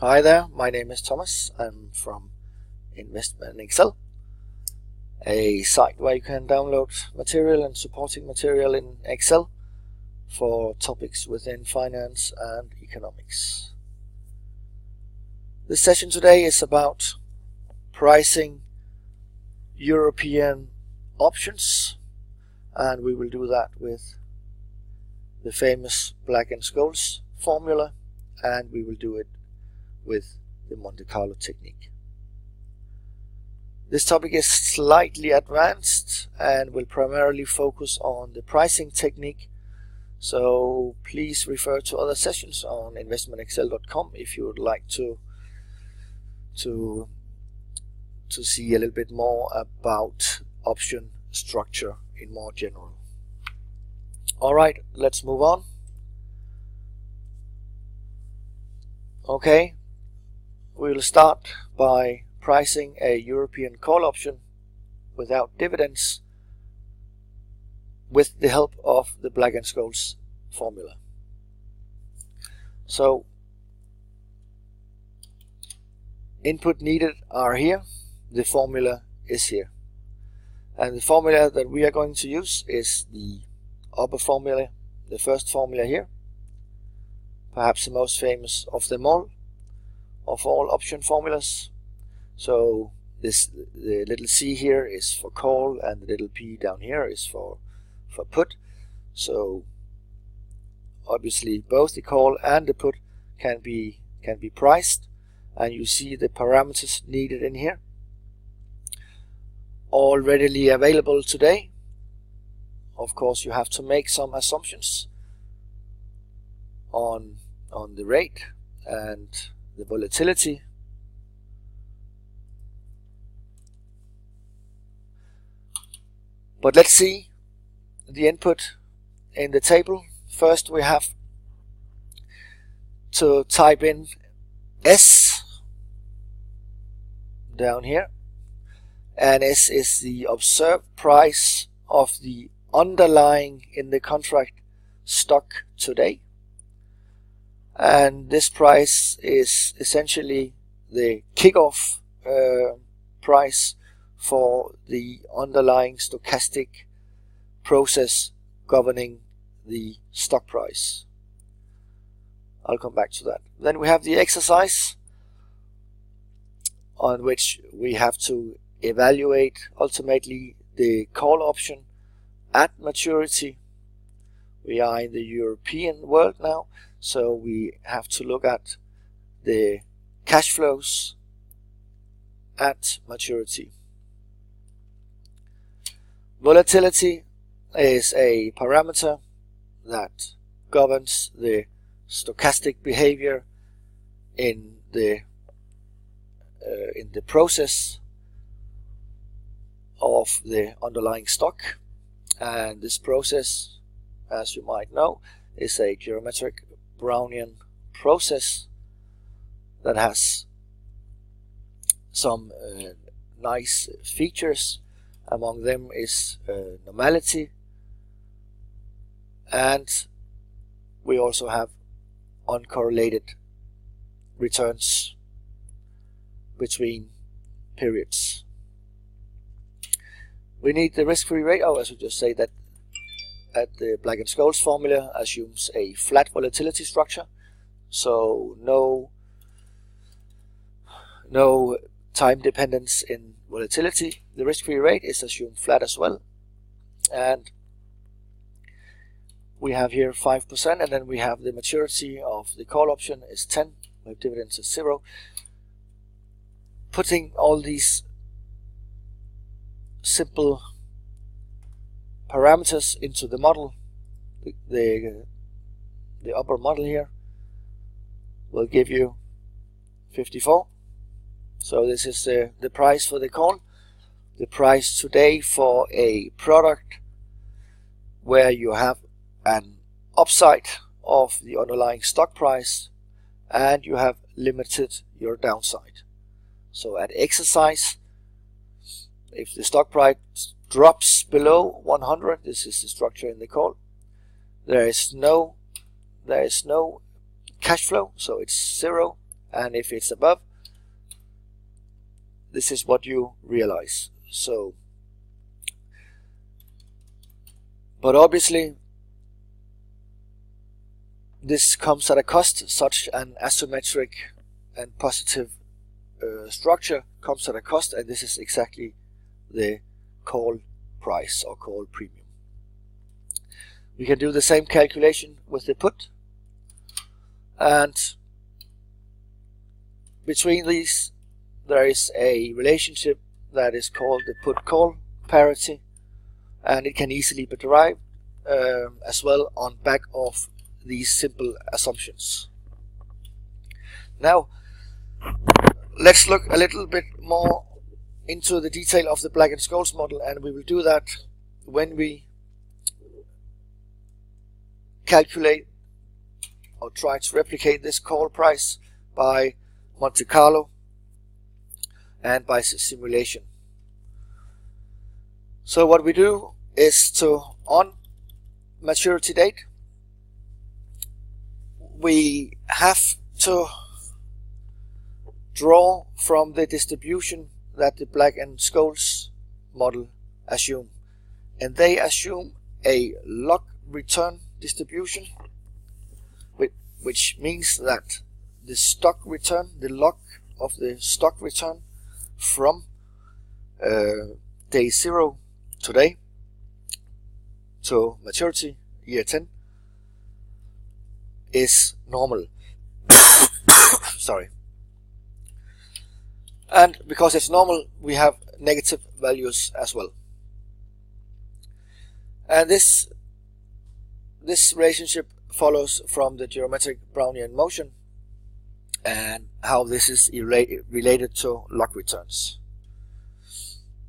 Hi there, my name is Thomas. I'm from Investment Excel, a site where you can download material and supporting material in Excel for topics within finance and economics. This session today is about pricing European options, and we will do that with the famous Black-Scholes formula, and we will do it with the Monte Carlo technique. This topic is slightly advanced and will primarily focus on the pricing technique, so please refer to other sessions on investmentexcel.com if you would like to see a little bit more about option structure in more general. Alright, let's move on. Okay, we will start by pricing a European call option without dividends with the help of the Black-Scholes formula. So, input needed are here, the formula is here. And the formula that we are going to use is the upper formula, the first formula here, perhaps the most famous of them all, of all option formulas. So the little c here is for call and the little p down here is for put. So obviously both the call and the put can be priced, and you see the parameters needed in here, all readily available today. Of course, you have to make some assumptions on the rate and the volatility. But let's see the input in the table. First we have to type in S down here, and S is the observed price of the underlying in the contract stock today. And this price is essentially the kickoff price for the underlying stochastic process governing the stock price. I'll come back to that. Then we have the exercise on which we have to evaluate ultimately the call option at maturity. We are in the European world now, so we have to look at the cash flows at maturity. Volatility is a parameter that governs the stochastic behavior in the process of the underlying stock, and this process, as you might know, is a geometric Brownian process that has some nice features. Among them is normality, and we also have uncorrelated returns between periods. We need the risk-free rate. I should just say that at the Black-Scholes formula assumes a flat volatility structure, so no time dependence in volatility. The risk-free rate is assumed flat as well, and we have here 5%, and then we have the maturity of the call option is 10, we have dividends is 0. Putting all these simple parameters into the model, the upper model here will give you 54. So this is the price for the call. The price today for a product where you have an upside of the underlying stock price and you have limited your downside. So at exercise, if the stock price drops below 100, this is the structure in the call, there is no cash flow, so it's 0, and if it's above, this is what you realize. So, but obviously this comes at a cost. Such an asymmetric and positive structure comes at a cost, and this is exactly the call price or call premium. We can do the same calculation with the put, and between these there is a relationship that is called the Put-Call Parity, and it can easily be derived as well on back of these simple assumptions. Now let's look a little bit more into the detail of the Black-Scholes model, and we will do that when we calculate or try to replicate this call price by Monte Carlo and by simulation. So what we do is to, on maturity date, we have to draw from the distribution that the Black-Scholes model assume, and they assume a log return distribution, which means that the stock return, the log of the stock return from day 0 today to maturity year 10 is normal. Sorry. And because it's normal, we have negative values as well. And this relationship follows from the geometric Brownian motion and how this is related to log returns.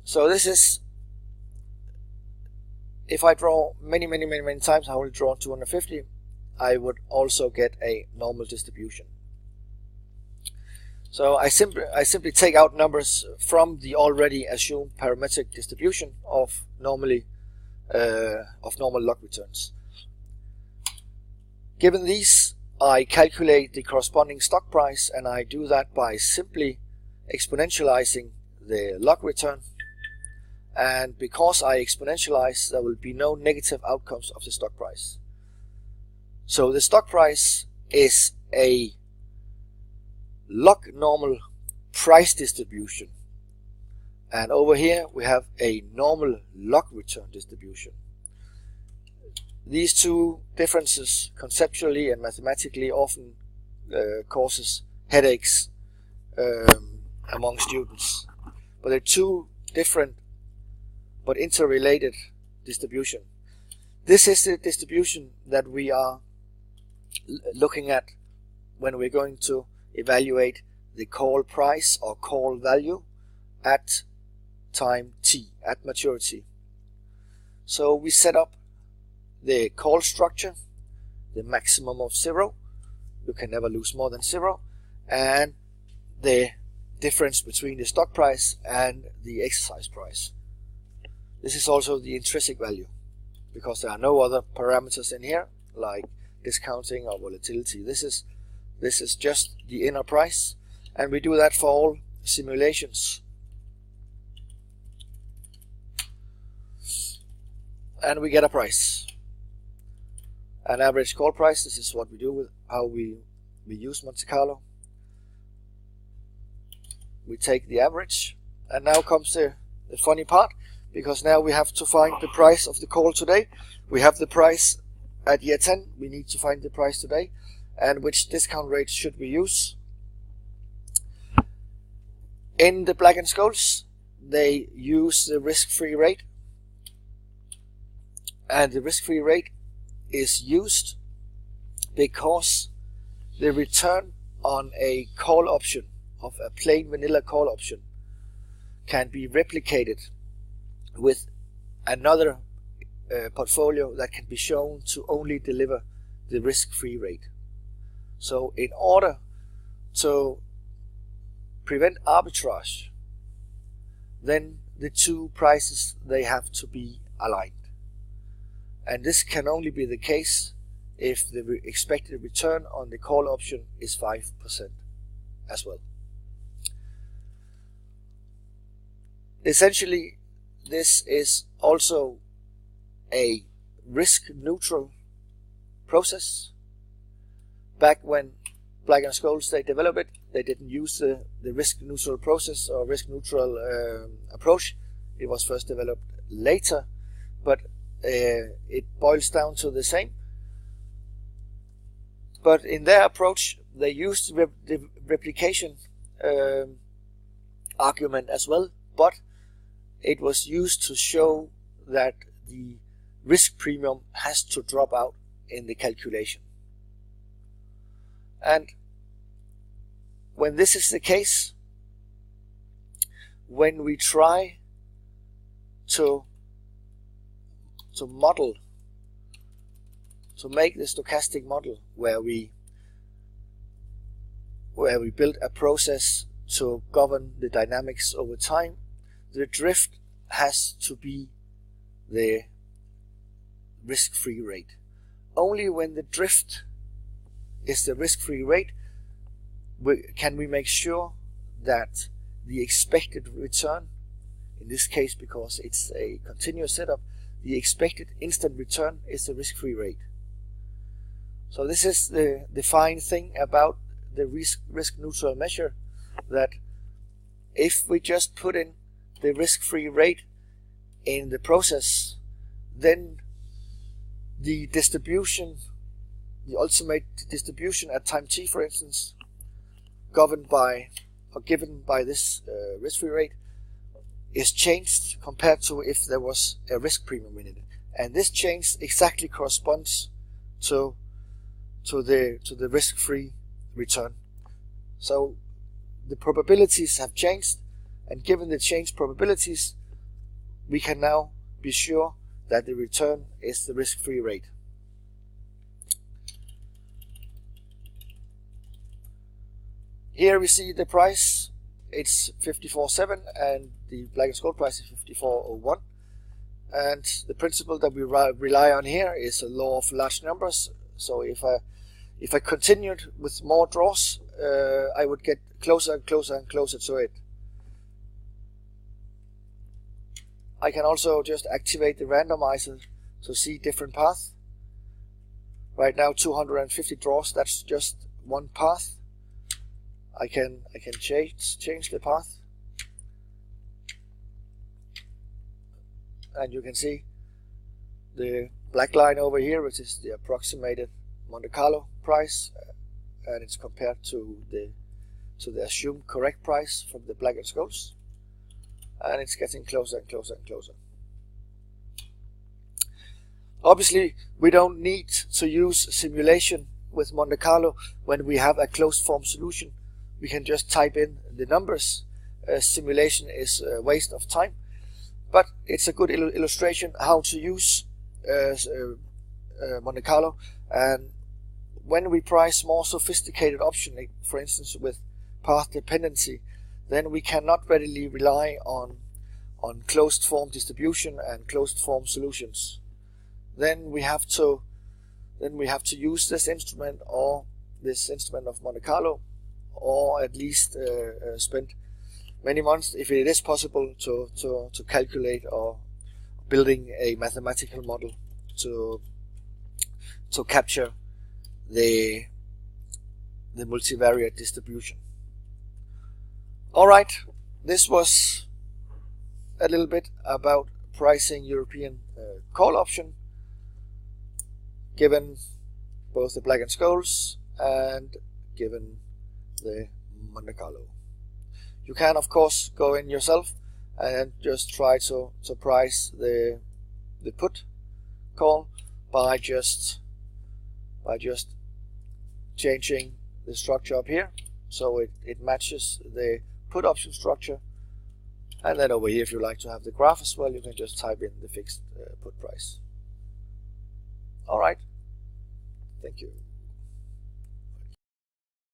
So this is, if I draw many times, I will draw 250, I would also get a normal distribution. So I simply take out numbers from the already assumed parametric distribution of normal log returns. Given these, I calculate the corresponding stock price, and I do that by simply exponentializing the log return. And because I exponentialize, there will be no negative outcomes of the stock price. So the stock price is a log normal price distribution, and over here we have a normal log return distribution. These two differences conceptually and mathematically often causes headaches among students, but they're two different but interrelated distribution. This is the distribution that we are looking at when we're going to evaluate the call price or call value at time t, at maturity. So we set up the call structure, the maximum of 0, you can never lose more than 0, and the difference between the stock price and the exercise price. This is also the intrinsic value, because there are no other parameters in here like discounting or volatility. This is just the inner price, and we do that for all simulations. And we get a price, an average call price. This is what we do with how we use Monte Carlo. We take the average, and now comes the funny part, because now we have to find the price of the call today. We have the price at year 10, we need to find the price today, and which discount rate should we use. In the Black-Scholes, they use the risk-free rate, and the risk-free rate is used because the return on a call option, of a plain vanilla call option, can be replicated with another portfolio that can be shown to only deliver the risk-free rate. So in order to prevent arbitrage, then the two prices, they have to be aligned. And this can only be the case if the expected return on the call option is 5%. as well. Essentially, this is also a risk-neutral process. Back when Black-Scholes they developed it, they didn't use the risk-neutral process or risk-neutral approach. It was first developed later, but it boils down to the same. But in their approach, they used the replication argument as well, but it was used to show that the risk premium has to drop out in the calculation. And when this is the case, when we try to model, to make the stochastic model where we build a process to govern the dynamics over time, the drift has to be the risk-free rate. Only when the drift is the risk-free rate can we make sure that the expected return, in this case because it's a continuous setup, the expected instant return is the risk-free rate. So this is the fine thing about the risk-neutral measure, that if we just put in the risk-free rate in the process, then the distribution, the ultimate distribution at time t, for instance, governed by or given by this risk-free rate, is changed compared to if there was a risk premium in it, and this change exactly corresponds to the risk-free return. So the probabilities have changed, and given the changed probabilities, we can now be sure that the return is the risk-free rate. Here we see the price, it's 54.7, and the Black-Scholes price is 54.01. And the principle that we rely on here is a law of large numbers. So if I continued with more draws, I would get closer and closer and closer to it. I can also just activate the randomizer to see different paths. Right now 250 draws, that's just one path. I can change the path, and you can see the black line over here, which is the approximated Monte Carlo price, and it's compared to the assumed correct price from the Black-Scholes, and it's getting closer and closer and closer. Obviously, we don't need to use simulation with Monte Carlo when we have a closed form solution. We can just type in the numbers. Simulation is a waste of time, but it's a good illustration how to use Monte Carlo. And when we price more sophisticated options, for instance with path dependency, then we cannot readily rely on closed form distribution and closed form solutions. Then we have to use this instrument, or this instrument of Monte Carlo, or at least spend many months, if it is possible, to calculate or building a mathematical model to capture the multivariate distribution. Alright, this was a little bit about pricing European call option, given both the Black-Scholes and given the Monte Carlo. You can of course go in yourself and just try to price the put call by just changing the structure up here so it matches the put option structure, and then over here, if you like to have the graph as well, you can just type in the fixed put price. Alright, thank you.